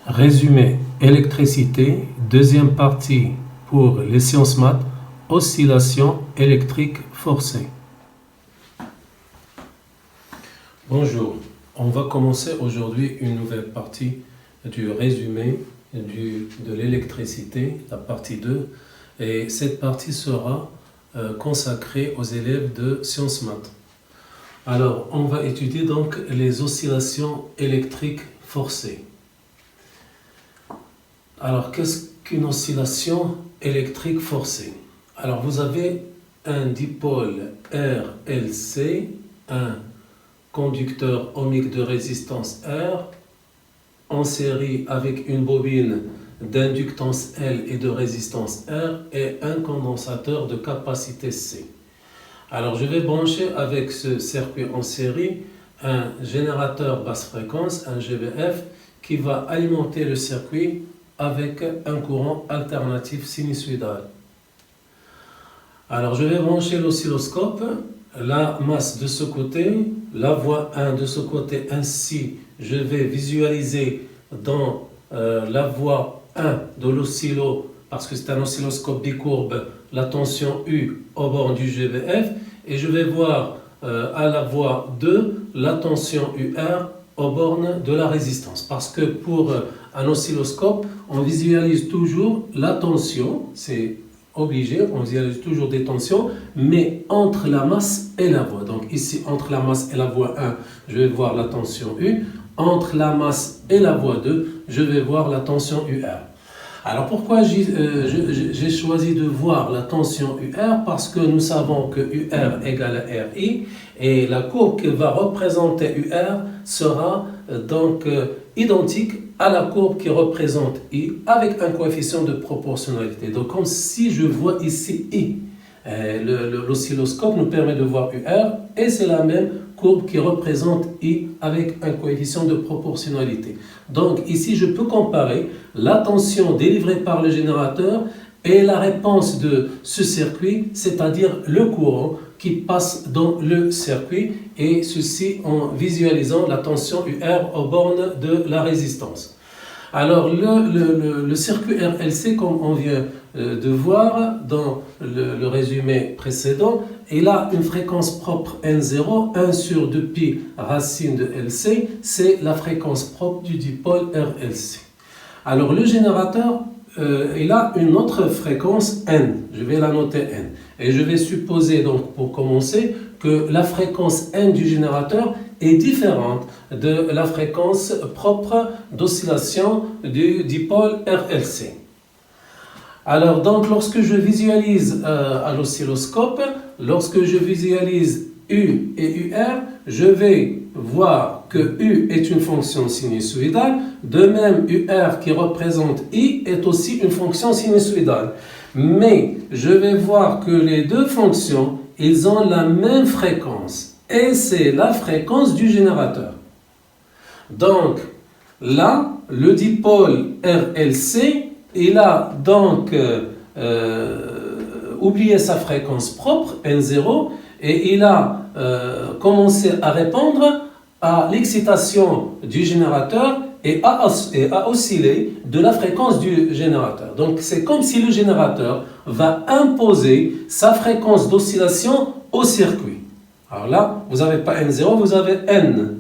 Résumé électricité, deuxième partie pour les sciences maths, oscillation électrique forcée. Bonjour, on va commencer aujourd'hui une nouvelle partie du résumé de l'électricité, la partie 2, et cette partie sera consacrée aux élèves de sciences maths. Alors, on va étudier donc les oscillations électriques forcées. Alors, qu'est-ce qu'une oscillation électrique forcée? Alors, vous avez un dipôle RLC, un conducteur ohmique de résistance R, en série avec une bobine d'inductance L et de résistance R, et un condensateur de capacité C. Alors, je vais brancher avec ce circuit en série un générateur basse fréquence, un GBF, qui va alimenter le circuit avec un courant alternatif sinusoïdal. Alors, je vais brancher l'oscilloscope, la masse de ce côté, la voie 1 de ce côté. Ainsi, je vais visualiser dans la voie 1 de l'oscillo, parce que c'est un oscilloscope bicourbe, la tension U au bord du GBF, et je vais voir à la voie 2 la tension UR aux bornes de la résistance. Parce que pour un oscilloscope, on visualise toujours la tension, c'est obligé, on visualise toujours des tensions, mais entre la masse et la voie. Donc ici, entre la masse et la voie 1, je vais voir la tension U. Entre la masse et la voie 2, je vais voir la tension UR. Alors pourquoi j'ai choisi de voir la tension UR? Parce que nous savons que UR égale à RI, et la courbe qui va représenter UR sera donc identique à la courbe qui représente I avec un coefficient de proportionnalité. Donc comme si je vois ici I, l'oscilloscope nous permet de voir UR, et c'est la même courbe qui représente I avec un coefficient de proportionnalité. Donc ici, je peux comparer la tension délivrée par le générateur et la réponse de ce circuit, c'est-à-dire le courant qui passe dans le circuit, et ceci en visualisant la tension UR aux bornes de la résistance. Alors le circuit RLC, comme on vient de voir dans le résumé précédent, il a une fréquence propre N0, 1 sur 2π racine de LC, c'est la fréquence propre du dipôle RLC. Alors le générateur, il a une autre fréquence N, je vais la noter N. Et je vais supposer donc pour commencer que la fréquence N du générateur est différente de la fréquence propre d'oscillation du dipôle RLC. Alors donc lorsque je visualise à l'oscilloscope, lorsque je visualise U et UR, je vais voir que U est une fonction sinusoïdale, de même UR qui représente I est aussi une fonction sinusoïdale. Mais je vais voir que les deux fonctions, ils ont la même fréquence, et c'est la fréquence du générateur. Donc là, le dipôle RLC, il a donc oublié sa fréquence propre, N0, et il a commencé à répondre à l'excitation du générateur et à osciller de la fréquence du générateur. Donc c'est comme si le générateur va imposer sa fréquence d'oscillation au circuit. Alors là, vous n'avez pas N0, vous avez N.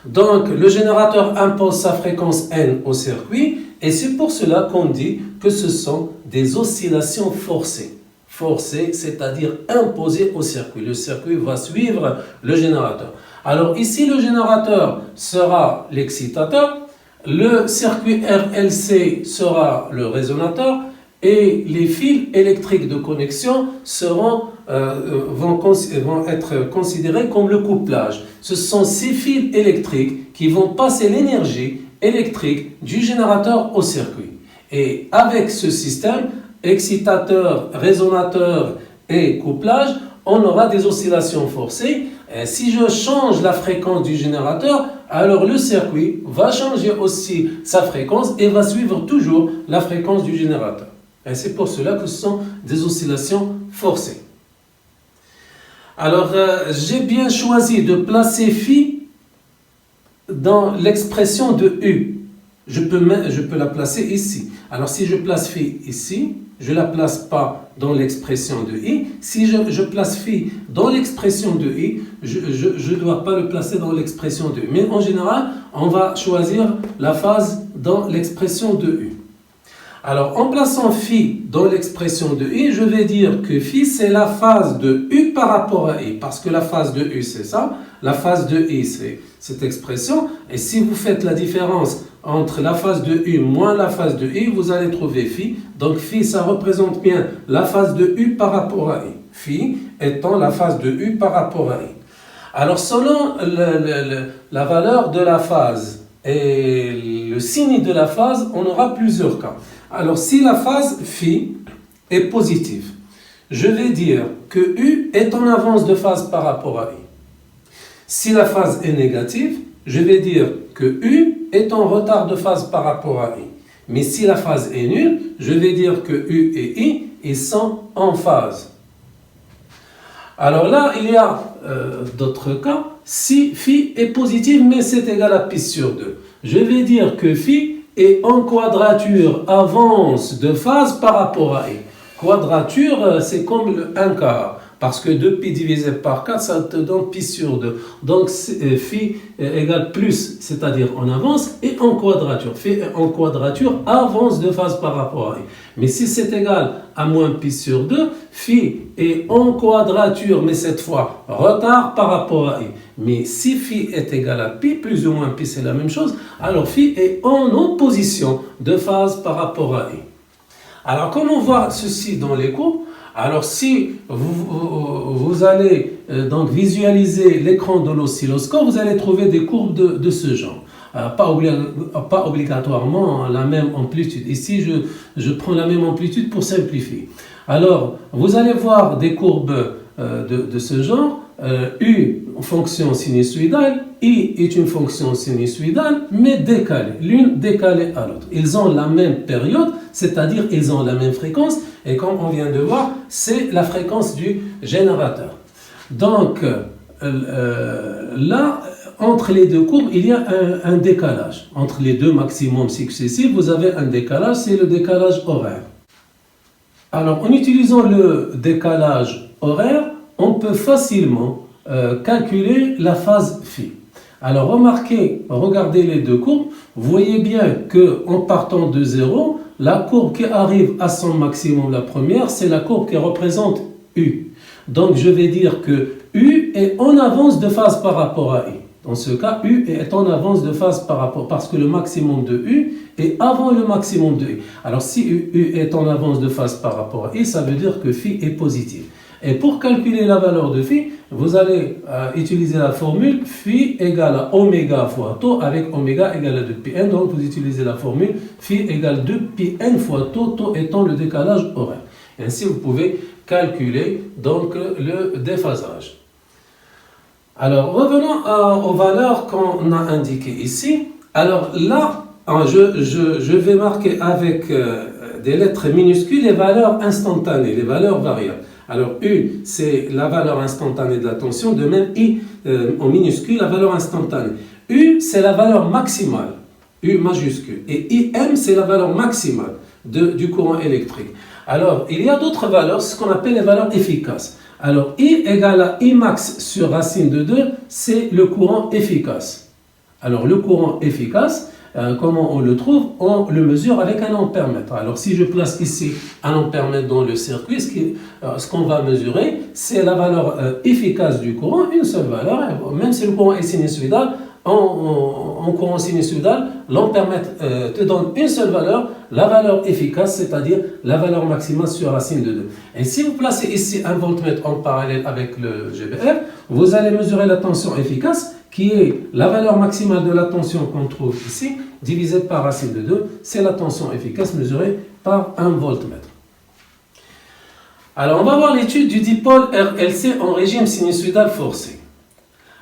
Donc le générateur impose sa fréquence N au circuit, et c'est pour cela qu'on dit que ce sont des oscillations forcées. Forcées, c'est-à-dire imposées au circuit. Le circuit va suivre le générateur. Alors ici, le générateur sera l'excitateur, le circuit RLC sera le résonateur, et les fils électriques de connexion vont être considérés comme le couplage. Ce sont ces fils électriques qui vont passer l'énergie électrique du générateur au circuit. Et avec ce système, excitateur, résonateur et couplage, on aura des oscillations forcées. Et si je change la fréquence du générateur, alors le circuit va changer aussi sa fréquence et va suivre toujours la fréquence du générateur. Et c'est pour cela que ce sont des oscillations forcées. Alors, j'ai bien choisi de placer phi dans l'expression de U. je peux la placer ici. Alors si je place phi ici, je ne la place pas dans l'expression de i. Si je place phi dans l'expression de i, je ne dois pas le placer dans l'expression de i. Mais en général, on va choisir la phase dans l'expression de u. Alors, en plaçant phi dans l'expression de i, je vais dire que phi, c'est la phase de u par rapport à i. Parce que la phase de u, c'est ça. La phase de i, c'est cette expression. Et si vous faites la différence entre la phase de u moins la phase de i, vous allez trouver phi. Donc, phi, ça représente bien la phase de u par rapport à i. Phi étant la phase de u par rapport à i. Alors, selon la valeur de la phase et le signe de la phase, on aura plusieurs cas. Alors, si la phase phi est positive, je vais dire que u est en avance de phase par rapport à i. Si la phase est négative, je vais dire que u est en retard de phase par rapport à i. Mais si la phase est nulle, je vais dire que u et i, ils sont en phase. Alors là, il y a d'autres cas. Si phi est positive, mais c'est égal à pi sur 2, je vais dire que phi est en quadrature avance de phase par rapport à i. Quadrature, c'est comme le 1 quart. Parce que 2pi divisé par 4, ça te donne pi sur 2. Donc, phi égale plus, c'est-à-dire en avance, et en quadrature. Phi en quadrature avance de phase par rapport à i. Mais si c'est égal à moins pi sur 2, phi est en quadrature, mais cette fois retard par rapport à i. Mais si phi est égal à pi, plus ou moins pi, c'est la même chose, alors phi est en opposition de phase par rapport à i. Alors, comment voir ceci dans les cours? Alors, si vous allez donc visualiser l'écran de l'oscilloscope, vous allez trouver des courbes de ce genre. Pas obligatoirement la même amplitude. Ici, je prends la même amplitude pour simplifier. Alors, vous allez voir des courbes de ce genre. U, fonction sinusoïdale, I est une fonction sinusoïdale, mais décalée, l'une décalée à l'autre. Ils ont la même période, c'est-à-dire ils ont la même fréquence, et comme on vient de voir, c'est la fréquence du générateur. Donc, là, entre les deux courbes, il y a un décalage. Entre les deux maximums successifs, vous avez un décalage, c'est le décalage horaire. Alors, en utilisant le décalage horaire, on peut facilement calculer la phase phi. Alors regardez les deux courbes, vous voyez bien qu'en partant de 0, la courbe qui arrive à son maximum, la première, c'est la courbe qui représente U. Donc je vais dire que U est en avance de phase par rapport à I. Dans ce cas, U est en avance de phase par rapport, parce que le maximum de U est avant le maximum de I. Alors si U est en avance de phase par rapport à I, ça veut dire que phi est positif. Et pour calculer la valeur de phi, vous allez utiliser la formule phi égale à oméga fois tau avec oméga égale à 2πn. Donc vous utilisez la formule phi égale 2πn fois tau étant le décalage horaire. Ainsi vous pouvez calculer donc le déphasage. Alors revenons aux valeurs qu'on a indiquées ici. Alors là, je vais marquer avec des lettres minuscules les valeurs instantanées, les valeurs variables. Alors U, c'est la valeur instantanée de la tension, de même I en minuscule, la valeur instantanée. U, c'est la valeur maximale, U majuscule, et IM, c'est la valeur maximale du courant électrique. Alors, il y a d'autres valeurs, ce qu'on appelle les valeurs efficaces. Alors, I égale à I max sur racine de 2, c'est le courant efficace. Alors, le courant efficace, comment on le trouve? On le mesure avec un ampèremètre. Alors si je place ici un ampèremètre dans le circuit, ce qu'on va mesurer, c'est la valeur efficace du courant, une seule valeur. Même si le courant est sinusoïdal, en courant sinusoïdal, l'ampèremètre te donne une seule valeur, la valeur efficace, c'est-à-dire la valeur maximale sur racine de 2. Et si vous placez ici un voltmètre en parallèle avec le GBR, vous allez mesurer la tension efficace, qui est la valeur maximale de la tension qu'on trouve ici, divisée par racine de 2, c'est la tension efficace mesurée par un voltmètre. Alors, on va voir l'étude du dipôle RLC en régime sinusoïdal forcé.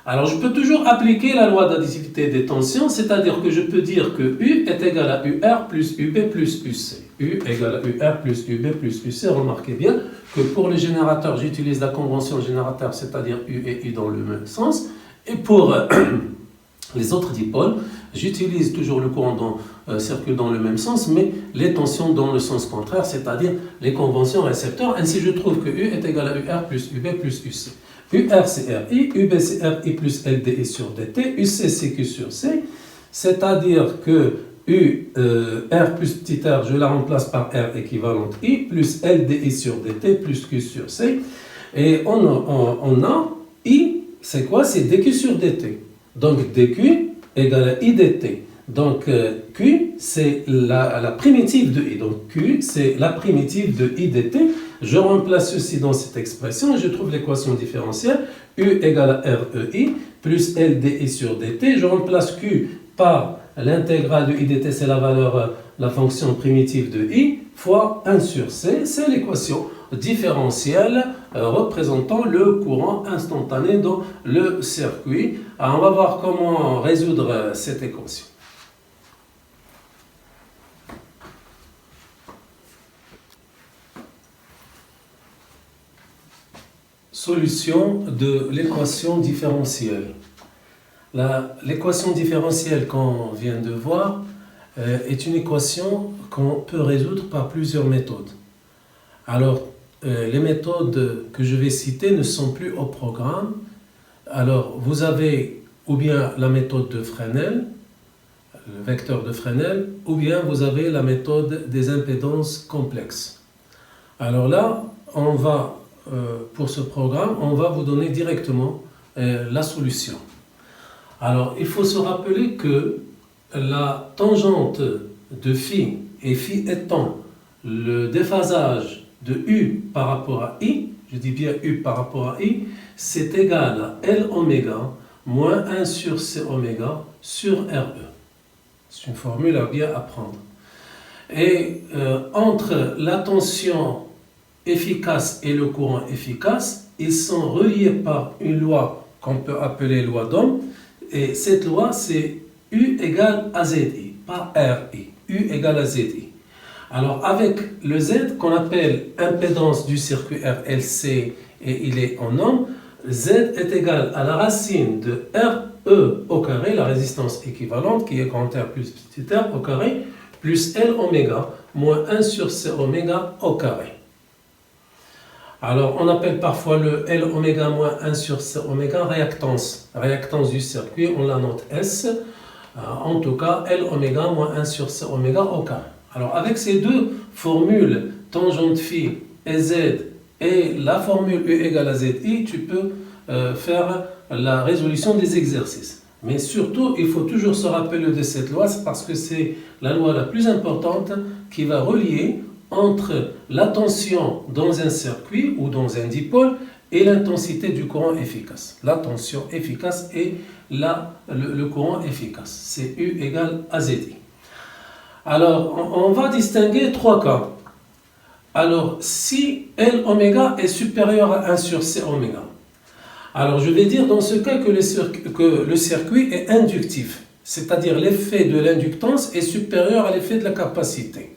Alors, je peux toujours appliquer la loi d'additivité des tensions, c'est-à-dire que je peux dire que U est égal à UR plus UB plus UC. U égale à UR plus UB plus UC. Remarquez bien que pour les générateurs, j'utilise la convention générateur, c'est-à-dire U et I dans le même sens. Et pour les autres dipôles, j'utilise toujours le courant circule dans le même sens, mais les tensions dans le sens contraire, c'est-à-dire les conventions récepteurs. Ainsi, je trouve que U est égal à UR plus UB plus UC. UR c'est RI, UB c'est RI plus LDI sur DT, UC c'est Q sur C, c'est-à-dire que R plus petit r, je la remplace par R équivalente I, plus LDI sur DT, plus Q sur C. Et on a I, c'est quoi? C'est dQ sur DT. Donc dQ égale à I dt. Donc Q, c'est la primitive de I. Donc Q, c'est la primitive de I dt. Je remplace ceci dans cette expression et je trouve l'équation différentielle. U égale à REI plus LDI sur dt. Je remplace Q par l'intégrale de I dt, c'est la valeur, la fonction primitive de I, fois 1 sur C. C'est l'équation différentielle représentant le courant instantané dans le circuit. Alors, on va voir comment résoudre cette équation. Solution de l'équation différentielle. L'équation différentielle qu'on vient de voir est une équation qu'on peut résoudre par plusieurs méthodes. Alors, les méthodes que je vais citer ne sont plus au programme. Alors, vous avez ou bien la méthode de Fresnel, le vecteur de Fresnel, ou bien vous avez la méthode des impédances complexes. Alors là, on va, pour ce programme, on va vous donner directement la solution. Alors, il faut se rappeler que la tangente de phi, et phi étant le déphasage de U par rapport à I, je dis bien U par rapport à I, c'est égal à L oméga moins 1 sur C oméga sur RE. C'est une formule à bien apprendre. Et entre la tension efficace et le courant efficace, ils sont reliés par une loi qu'on peut appeler loi d'Ohm. Et cette loi, c'est U égale à ZI, pas RI. U égale à ZI. Alors, avec le Z, qu'on appelle impédance du circuit RLC, et il est en ohm, Z est égal à la racine de RE au carré, la résistance équivalente, qui est grand R plus petit r au carré, plus L oméga, moins 1 sur C oméga au carré. Alors, on appelle parfois le L oméga moins 1 sur C oméga réactance. Réactance du circuit, on la note S. En tout cas, L oméga moins 1 sur C oméga au carré. Alors, avec ces deux formules, tangente phi et Z, et la formule U égale à ZI, tu peux faire la résolution des exercices. Mais surtout, il faut toujours se rappeler de cette loi, parce que c'est la loi la plus importante qui va relier entre la tension dans un circuit ou dans un dipôle et l'intensité du courant efficace. La tension efficace et le courant efficace. C'est U égale à ZI. Alors, on va distinguer trois cas. Alors, si L oméga est supérieur à 1 sur C oméga, alors je vais dire dans ce cas que le circuit est inductif, c'est-à-dire l'effet de l'inductance est supérieur à l'effet de la capacité.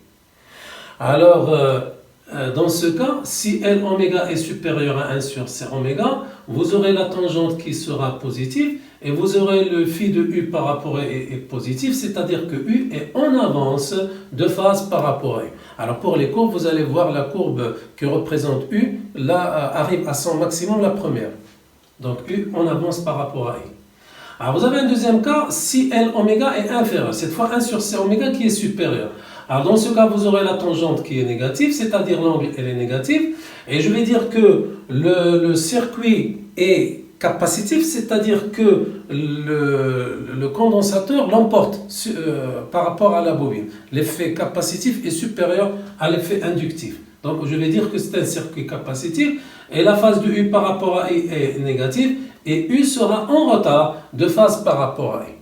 Alors, dans ce cas, si L oméga est supérieur à 1 sur C oméga, vous aurez la tangente qui sera positive et vous aurez le phi de U par rapport à U est positif, c'est-à-dire que U est en avance de phase par rapport à U. Alors pour les courbes, vous allez voir la courbe que représente U, là arrive à son maximum la première. Donc U en avance par rapport à I. Alors vous avez un deuxième cas, si L oméga est inférieur, cette fois 1 sur C oméga qui est supérieur. Alors dans ce cas, vous aurez la tangente qui est négative, c'est-à-dire l'angle elle est négative. Et je vais dire que le circuit est capacitif, c'est-à-dire que le condensateur l'emporte par rapport à la bobine. L'effet capacitif est supérieur à l'effet inductif. Donc je vais dire que c'est un circuit capacitif et la phase de U par rapport à I est négative et U sera en retard de phase par rapport à I.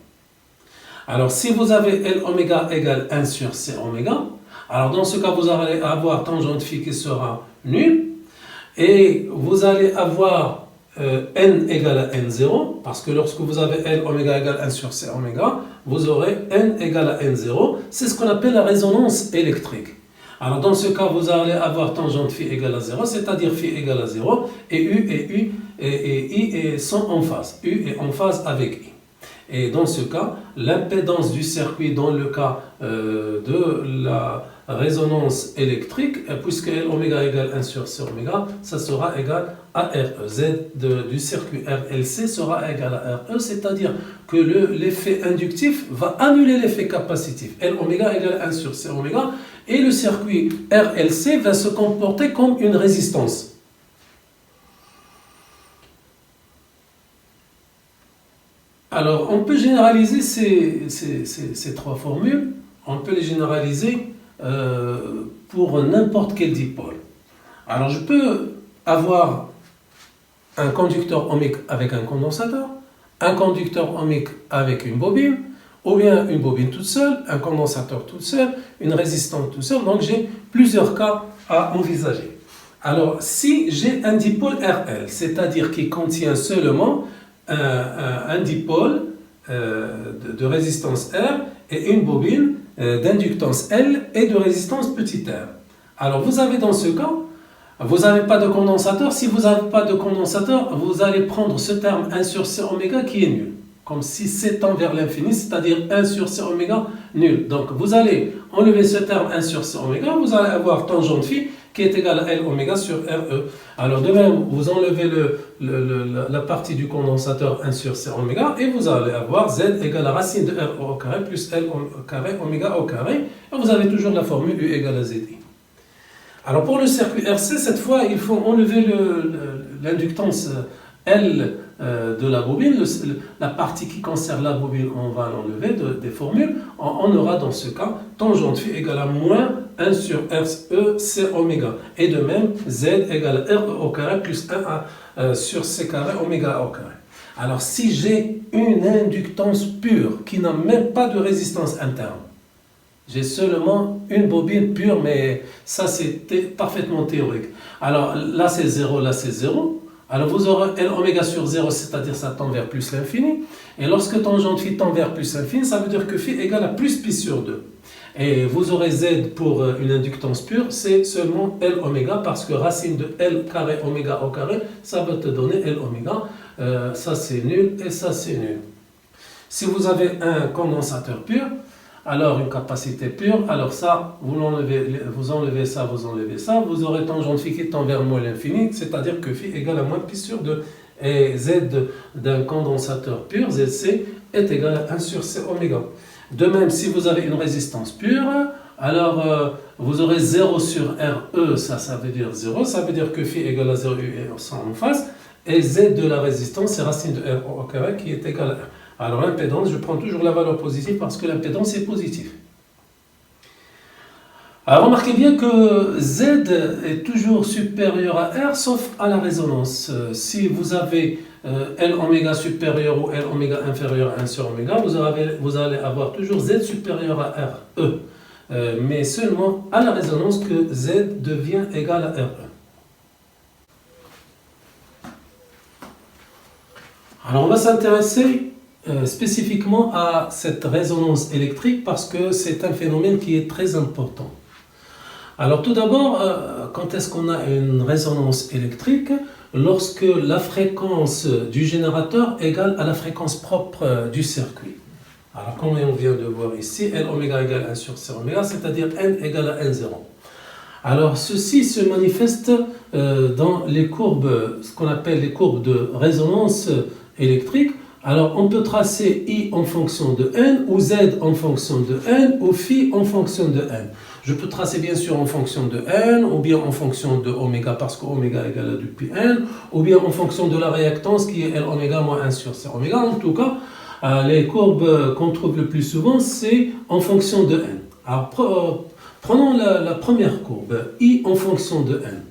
Alors si vous avez L oméga égale 1 sur C oméga, alors dans ce cas vous allez avoir tangente phi qui sera nulle et vous allez avoir n égale à n0, parce que lorsque vous avez L oméga égale 1 sur C oméga, vous aurez n égale à n0. C'est ce qu'on appelle la résonance électrique. Alors dans ce cas, vous allez avoir tangente phi égale à 0, c'est-à-dire phi égale à 0, et U et I sont en phase. U est en phase avec I. Et dans ce cas, l'impédance du circuit dans le cas de la résonance électrique, puisque L oméga égale 1 sur C oméga, ça sera égal à RE. Z du circuit RLC sera égal à RE, c'est-à-dire que l'effet inductif va annuler l'effet capacitif. L oméga égale 1 sur C oméga, et le circuit RLC va se comporter comme une résistance. Alors, on peut généraliser ces trois formules, on peut les généraliser pour n'importe quel dipôle. Alors, je peux avoir un conducteur ohmique avec un condensateur, un conducteur ohmique avec une bobine, ou bien une bobine toute seule, un condensateur tout seul, une résistance tout seul. Donc, j'ai plusieurs cas à envisager. Alors, si j'ai un dipôle RL, c'est-à-dire qui contient seulement un dipôle de résistance R et une bobine d'inductance L et de résistance petit r. Alors vous avez dans ce cas, vous n'avez pas de condensateur. Si vous n'avez pas de condensateur, vous allez prendre ce terme 1 sur C oméga qui est nul. Comme si c'est tend vers l'infini, c'est-à-dire 1 sur C oméga nul. Donc vous allez enlever ce terme 1 sur C oméga, vous allez avoir tangente phi qui est égal à L oméga sur RE. Alors de même, vous enlevez la partie du condensateur 1 sur C oméga et vous allez avoir Z égale à racine de RE au carré plus L carré oméga au carré. Et vous avez toujours la formule U égale à ZI. Alors pour le circuit RC, cette fois, il faut enlever l'inductance L de la bobine. La partie qui concerne la bobine, on va l'enlever des formules. On aura dans ce cas tangente phi égale à moins 1 sur RE C oméga. Et de même, Z égale à RE au carré plus 1 sur C carré oméga au carré. Alors si j'ai une inductance pure qui n'a même pas de résistance interne, j'ai seulement une bobine pure, mais ça c'est parfaitement théorique. Alors là c'est 0, là c'est 0. Alors vous aurez L oméga sur 0, c'est-à-dire ça tend vers plus l'infini. Et lorsque tangente phi tend vers plus l'infini, ça veut dire que phi égale à plus pi sur 2. Et vous aurez Z pour une inductance pure, c'est seulement L oméga, parce que racine de L carré oméga au carré, ça va te donner L oméga. Ça c'est nul et ça c'est nul. Si vous avez un condensateur pur, alors une capacité pure, alors ça, vous enlevez ça, vous aurez tangente phi qui tend vers moins l'infini, c'est-à-dire que phi égale à moins pi sur 2. Et Z d'un condensateur pur, ZC, est égal à 1 sur C oméga. De même, si vous avez une résistance pure, alors vous aurez 0 sur RE, ça veut dire 0, ça veut dire que phi égale à 0 et en face, et Z de la résistance, c'est racine de R au carré qui est égal à R. Alors l'impédance, je prends toujours la valeur positive parce que l'impédance est positive. Alors remarquez bien que Z est toujours supérieur à R sauf à la résonance. Si vous avez L oméga supérieur ou L oméga inférieur à 1 sur oméga, vous allez avoir toujours Z supérieur à RE. Mais seulement à la résonance que Z devient égal à RE. Alors on va s'intéresser spécifiquement à cette résonance électrique parce que c'est un phénomène qui est très important. Alors tout d'abord, quand est-ce qu'on a une résonance électrique? Lorsque la fréquence du générateur égale à la fréquence propre du circuit. Alors comme on vient de voir ici, L oméga égale 1 sur C oméga, c'est-à-dire N égale à N0. Alors ceci se manifeste dans les courbes, ce qu'on appelle les courbes de résonance électrique. Alors, on peut tracer I en fonction de N, ou Z en fonction de N, ou Phi en fonction de N. Je peux tracer bien sûr en fonction de N, ou bien en fonction de oméga, parce que oméga égale à 2 pi N, ou bien en fonction de la réactance qui est L oméga moins 1 sur C oméga. En tout cas, les courbes qu'on trouve le plus souvent, c'est en fonction de N. Alors, prenons la première courbe, I en fonction de N.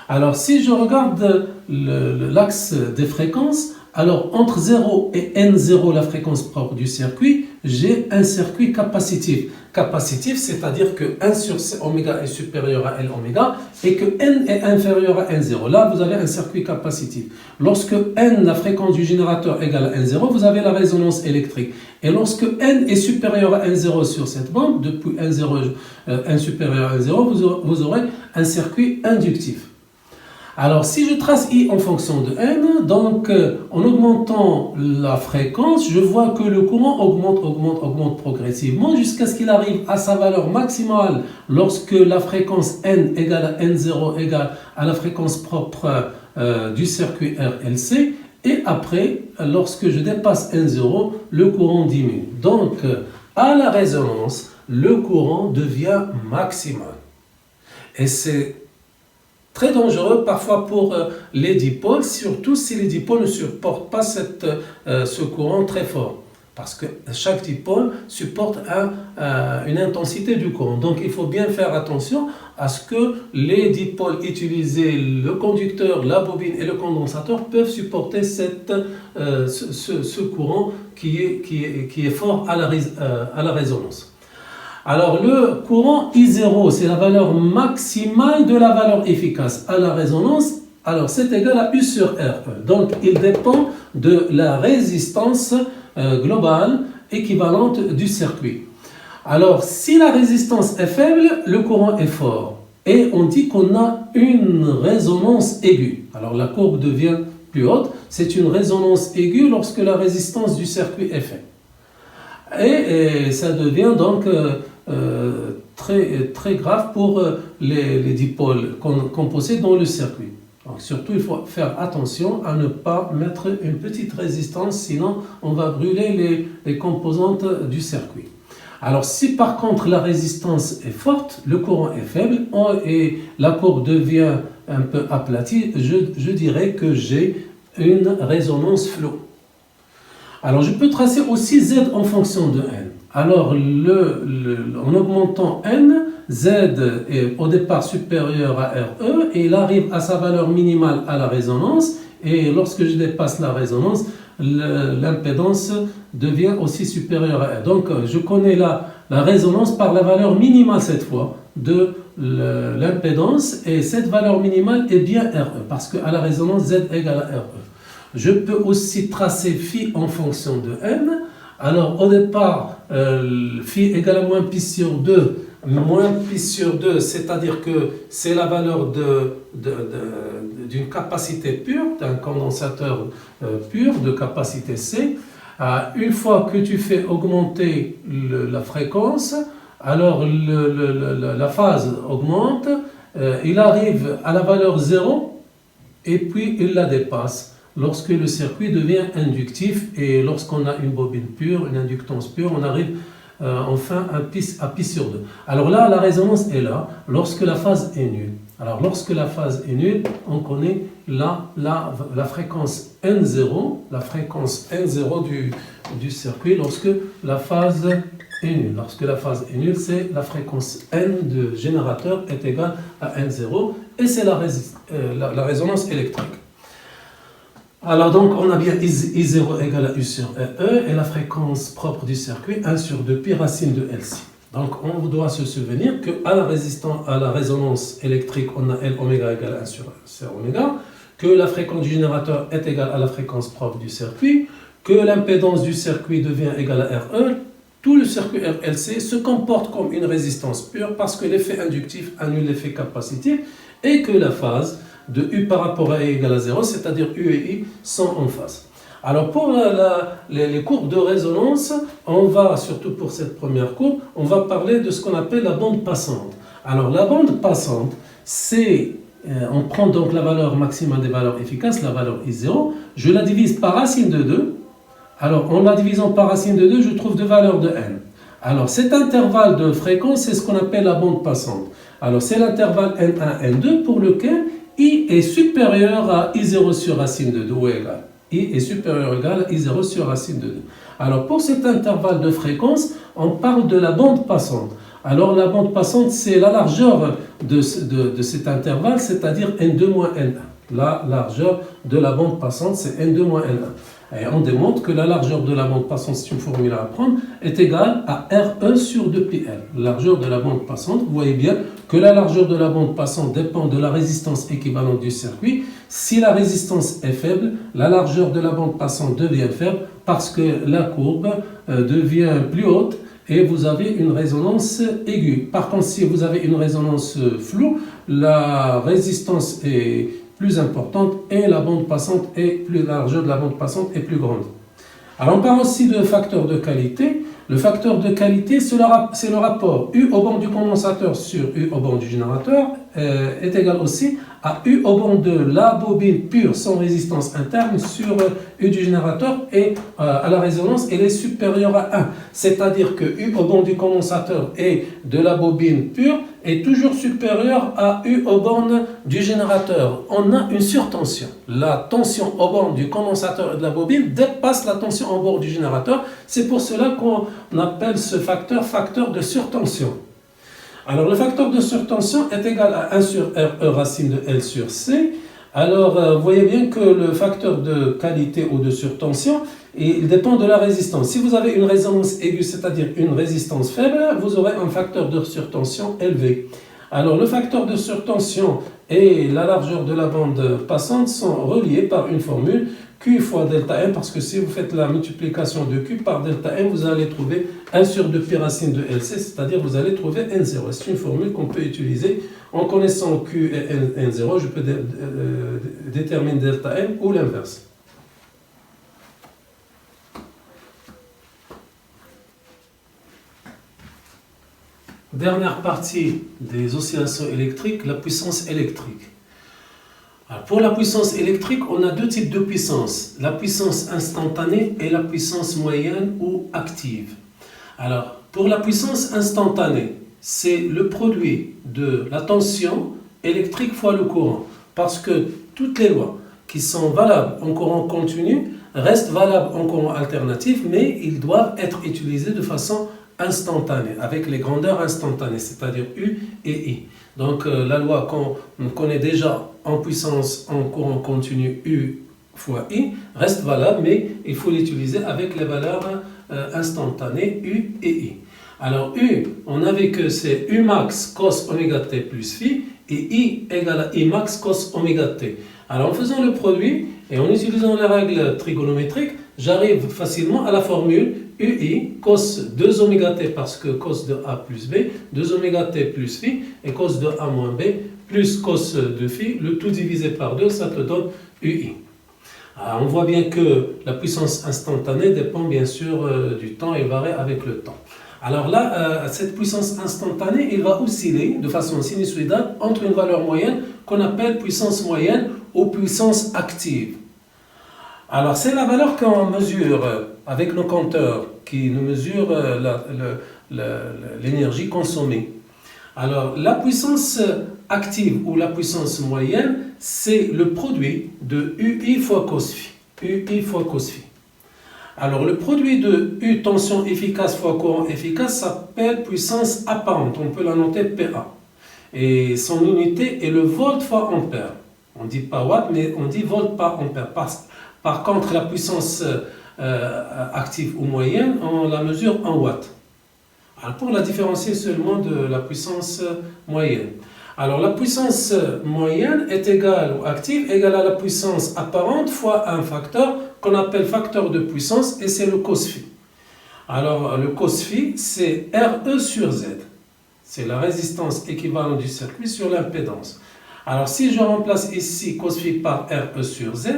Alors, si je regarde l'axe des fréquences, alors entre 0 et N0, la fréquence propre du circuit, j'ai un circuit capacitif. Capacitif, c'est-à-dire que 1 sur C oméga est supérieur à L oméga et que N est inférieur à N0. Là, vous avez un circuit capacitif. Lorsque N, la fréquence du générateur, égale à N0, vous avez la résonance électrique. Et lorsque N est supérieur à N0 sur cette bande, depuis N0, N supérieur à N0, vous aurez un circuit inductif. Alors, si je trace I en fonction de N, donc en augmentant la fréquence, je vois que le courant augmente progressivement jusqu'à ce qu'il arrive à sa valeur maximale lorsque la fréquence N égale à N0 égale à la fréquence propre du circuit RLC. Et après, lorsque je dépasse N0, le courant diminue. Donc, à la résonance, le courant devient maximal. Et c'est très dangereux parfois pour les dipôles, surtout si les dipôles ne supportent pas ce courant très fort. Parce que chaque dipôle supporte une intensité du courant. Donc il faut bien faire attention à ce que les dipôles utilisés, le conducteur, la bobine et le condensateur peuvent supporter ce courant qui est fort à la résonance. Alors, le courant I0, c'est la valeur maximale de la valeur efficace à la résonance. Alors, c'est égal à U sur RE. Donc, il dépend de la résistance globale équivalente du circuit. Alors, si la résistance est faible, le courant est fort. Et on dit qu'on a une résonance aiguë. Alors, la courbe devient plus haute. C'est une résonance aiguë lorsque la résistance du circuit est faible. Et ça devient donc très grave pour les dipôles qu'on possède dans le circuit. Donc, surtout, il faut faire attention à ne pas mettre une petite résistance, sinon on va brûler les composantes du circuit. Alors, si par contre la résistance est forte, le courant est faible et la courbe devient un peu aplatie, je dirais que j'ai une résonance floue. Alors, je peux tracer aussi Z en fonction de N. Alors, en augmentant N, Z est au départ supérieur à RE et il arrive à sa valeur minimale à la résonance. Et lorsque je dépasse la résonance, l'impédance devient aussi supérieure à R. Donc, je connais la résonance par la valeur minimale cette fois de l'impédance. Et cette valeur minimale est bien RE parce qu'à la résonance, Z égale à RE. Je peux aussi tracer phi en fonction de n. Alors, au départ, phi égale à moins pi sur 2. Moins pi sur 2, c'est-à-dire que c'est la valeur d'une capacité pure, d'un condensateur pur de capacité C. Une fois que tu fais augmenter la fréquence, alors la phase augmente, il arrive à la valeur 0 et puis il la dépasse. Lorsque le circuit devient inductif et lorsqu'on a une bobine pure, une inductance pure, on arrive enfin à pi sur 2. Alors là, la résonance est là, lorsque la phase est nulle. Alors lorsque la phase est nulle, on connaît la fréquence N0, la fréquence N0 du circuit lorsque la phase est nulle. Lorsque la phase est nulle, c'est la fréquence N de générateur est égale à N0 et c'est la résonance électrique. Alors donc on a bien I0 égale à U sur E et la fréquence propre du circuit 1 sur 2 pi racine de Lc. Donc on doit se souvenir qu'à la résonance électrique on a L oméga égale à 1 sur oméga, que la fréquence du générateur est égale à la fréquence propre du circuit, que l'impédance du circuit devient égale à RE. Tout le circuit RLC se comporte comme une résistance pure parce que l'effet inductif annule l'effet capacitif et que la phase de U par rapport à E égale à 0, c'est-à-dire U et I sont en phase. Alors pour les courbes de résonance, on va, surtout pour cette première courbe, on va parler de ce qu'on appelle la bande passante. Alors la bande passante, c'est, on prend donc la valeur maximale des valeurs efficaces, la valeur I0, je la divise par racine de 2. Alors en la divisant par racine de 2, je trouve deux valeurs de N. Alors cet intervalle de fréquence, c'est ce qu'on appelle la bande passante. Alors c'est l'intervalle N1, N2 pour lequel I est supérieur à I0 sur racine de 2 ou égal. I est supérieur ou égal à I0 sur racine de 2. Alors pour cet intervalle de fréquence, on parle de la bande passante. Alors la bande passante, c'est la largeur de cet intervalle, c'est-à-dire N2 moins N1. La largeur de la bande passante, c'est N2 moins N1. Et on démontre que la largeur de la bande passante, c'est une formule à apprendre, est égale à R1 sur 2πL. La largeur de la bande passante, vous voyez bien que la largeur de la bande passante dépend de la résistance équivalente du circuit. Si la résistance est faible, la largeur de la bande passante devient faible parce que la courbe devient plus haute et vous avez une résonance aiguë. Par contre, si vous avez une résonance floue, la résistance est plus importante et la bande passante est plus, la largeur de la bande passante est plus grande. Alors on parle aussi de facteur de qualité. Le facteur de qualité, c'est le rapport U au banc du condensateur sur U au banc du générateur est égal aussi à U au banc de la bobine pure sans résistance interne sur U du générateur et à la résonance, elle est supérieure à 1. C'est-à-dire que U au banc du condensateur et de la bobine pure est toujours supérieur à U aux bornes du générateur. On a une surtension. La tension au bord du condensateur et de la bobine dépasse la tension au bord du générateur. C'est pour cela qu'on appelle ce facteur de surtension. Alors le facteur de surtension est égal à 1 sur RE racine de L sur C. Alors vous voyez bien que le facteur de qualité ou de surtension, il dépend de la résistance. Si vous avez une résonance aiguë, c'est-à-dire une résistance faible, vous aurez un facteur de surtension élevé. Alors le facteur de surtension et la largeur de la bande passante sont reliés par une formule Q fois delta M, parce que si vous faites la multiplication de Q par delta M, vous allez trouver 1 sur 2 pi racine de LC, c'est-à-dire vous allez trouver N0. C'est une formule qu'on peut utiliser en connaissant Q et N0, je peux déterminer delta M ou l'inverse. Dernière partie des oscillations électriques, la puissance électrique. Alors pour la puissance électrique, on a deux types de puissance, la puissance instantanée et la puissance moyenne ou active. Alors pour la puissance instantanée, c'est le produit de la tension électrique fois le courant, parce que toutes les lois qui sont valables en courant continu restent valables en courant alternatif, mais ils doivent être utilisés de façon instantanée, avec les grandeurs instantanées, c'est-à-dire U et I. Donc la loi qu'on connaît déjà en puissance en courant continu U fois I reste valable, mais il faut l'utiliser avec les valeurs instantanées U et I. Alors U, on avait que c'est U max cos oméga t plus phi et I égale à I max cos oméga t. Alors en faisant le produit et en utilisant les règles trigonométriques, j'arrive facilement à la formule UI cos 2 oméga t, parce que cos de A plus B, 2 oméga t plus phi, et cos de A moins B plus cos de phi, le tout divisé par 2, ça te donne UI. Alors, on voit bien que la puissance instantanée dépend bien sûr du temps et varie avec le temps. Alors là, cette puissance instantanée, il va osciller de façon sinusoïdale entre une valeur moyenne qu'on appelle puissance moyenne ou puissance active. Alors c'est la valeur qu'on mesure avec nos compteurs qui nous mesurent l'énergie consommée. Alors la puissance active ou la puissance moyenne, c'est le produit de UI fois cos phi. UI fois cos phi. Alors le produit de U tension efficace fois courant efficace s'appelle puissance apparente. On peut la noter PA. Et son unité est le volt fois ampère. On dit pas watt, mais on dit volt par ampère. Par contre, la puissance active ou moyenne, on la mesure en watts. Alors, pour la différencier seulement de la puissance moyenne. Alors, la puissance moyenne est égale ou active égale à la puissance apparente fois un facteur qu'on appelle facteur de puissance, et c'est le cos phi. Alors, le cos phi, c'est RE sur Z. C'est la résistance équivalente du circuit sur l'impédance. Alors, si je remplace ici cos phi par RE sur Z,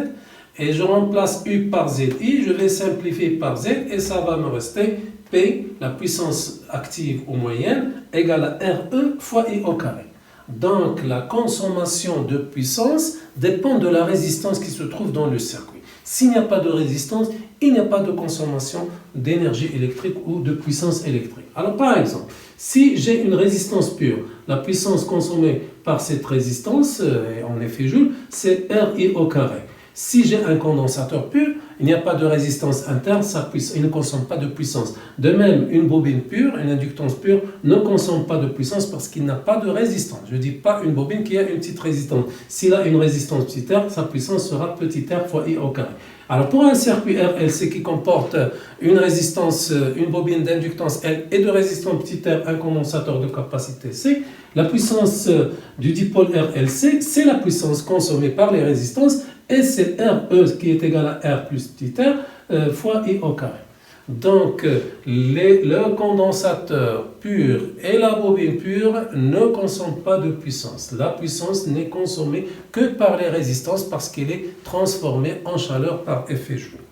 et je remplace U par ZI, je vais simplifier par Z, et ça va me rester P, la puissance active ou moyenne, égale à RE fois I au carré. Donc, la consommation de puissance dépend de la résistance qui se trouve dans le circuit. S'il n'y a pas de résistance, il n'y a pas de consommation d'énergie électrique ou de puissance électrique. Alors, par exemple, si j'ai une résistance pure, la puissance consommée par cette résistance, en effet joule, c'est RI au carré. Si j'ai un condensateur pur, il n'y a pas de résistance interne, il ne consomme pas de puissance. De même, une bobine pure, une inductance pure, ne consomme pas de puissance parce qu'il n'a pas de résistance. Je ne dis pas une bobine qui a une petite résistance. S'il a une résistance petit r, sa puissance sera petit r fois I au carré. Alors pour un circuit RLC qui comporte une résistance, une bobine d'inductance L et de résistance petit r, un condensateur de capacité C, la puissance du dipôle RLC, c'est la puissance consommée par les résistances, et c'est RE qui est égal à R plus petit r fois I au carré. Donc, le condensateur pur et la bobine pure ne consomment pas de puissance. La puissance n'est consommée que par les résistances parce qu'elle est transformée en chaleur par effet Joule.